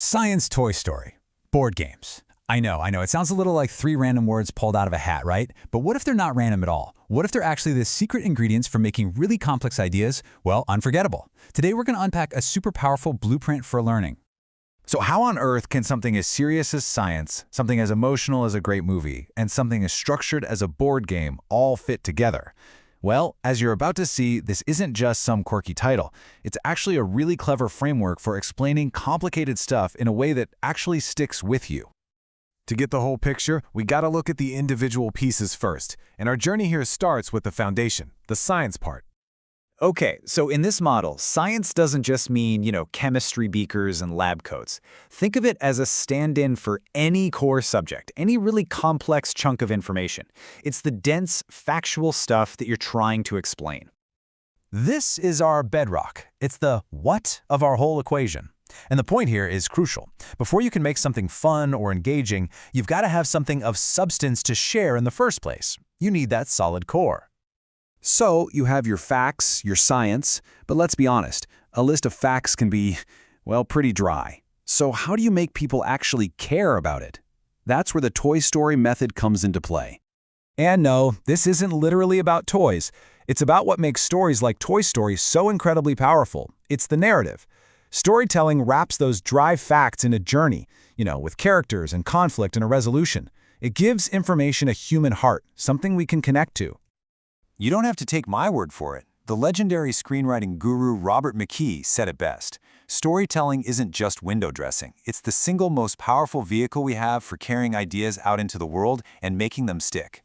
Science Toy Story. Board games. I know, it sounds a little like three random words pulled out of a hat, right? But what if they're not random at all? What if they're actually the secret ingredients for making really complex ideas, well, unforgettable? Today we're going to unpack a super powerful blueprint for learning. So how on earth can something as serious as science, something as emotional as a great movie, and something as structured as a board game all fit together? Well, as you're about to see, this isn't just some quirky title. It's actually a really clever framework for explaining complicated stuff in a way that actually sticks with you. To get the whole picture, we gotta look at the individual pieces first, and our journey here starts with the foundation, the science part. Okay, so in this model, science doesn't just mean, chemistry beakers and lab coats. Think of it as a stand-in for any core subject, any really complex chunk of information. It's the dense, factual stuff that you're trying to explain. This is our bedrock. It's the what of our whole equation. And the point here is crucial. Before you can make something fun or engaging, you've got to have something of substance to share in the first place. You need that solid core. So you have your facts, your science, but let's be honest, a list of facts can be, well, pretty dry. So how do you make people actually care about it? That's where the Toy Story method comes into play. And no, this isn't literally about toys. It's about what makes stories like Toy Story so incredibly powerful. It's the narrative. Storytelling wraps those dry facts in a journey, with characters and conflict and a resolution. It gives information a human heart, something we can connect to. You don't have to take my word for it. The legendary screenwriting guru Robert McKee said it best. Storytelling isn't just window dressing. It's the single most powerful vehicle we have for carrying ideas out into the world and making them stick.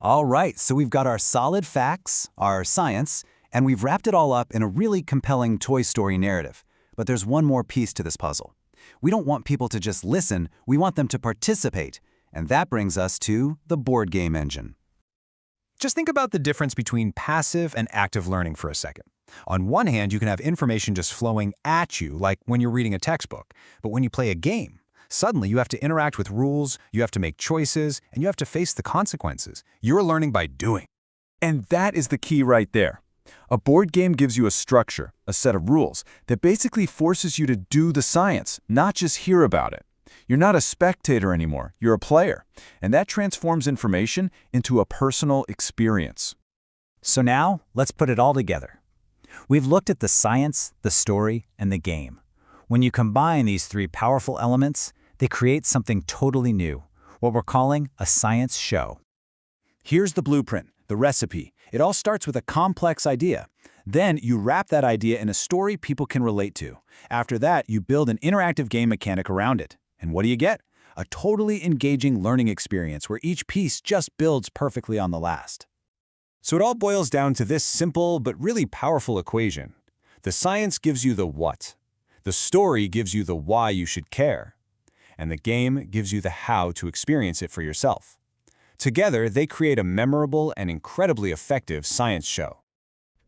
All right, so we've got our solid facts, our science, and we've wrapped it all up in a really compelling Toy Story narrative. But there's one more piece to this puzzle. We don't want people to just listen, we want them to participate. And that brings us to the board game engine. Just think about the difference between passive and active learning for a second. On one hand, you can have information just flowing at you, like when you're reading a textbook. But when you play a game, suddenly you have to interact with rules, you have to make choices, and you have to face the consequences. You're learning by doing. And that is the key right there. A board game gives you a structure, a set of rules, that basically forces you to do the science, not just hear about it. You're not a spectator anymore, you're a player, and that transforms information into a personal experience. So now, let's put it all together. We've looked at the science, the story, and the game. When you combine these three powerful elements, they create something totally new, what we're calling a science show. Here's the blueprint, the recipe. It all starts with a complex idea. Then you wrap that idea in a story people can relate to. After that, you build an interactive game mechanic around it. And what do you get? A totally engaging learning experience where each piece just builds perfectly on the last. So it all boils down to this simple but really powerful equation. The science gives you the what. The story gives you the why you should care. And the game gives you the how to experience it for yourself. Together, they create a memorable and incredibly effective science show.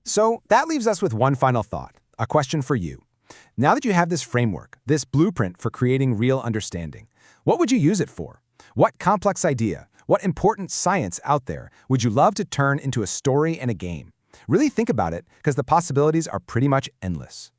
So that leaves us with one final thought, a question for you. Now that you have this framework, this blueprint for creating real understanding, what would you use it for? What complex idea, what important science out there would you love to turn into a story and a game? Really think about it, because the possibilities are pretty much endless.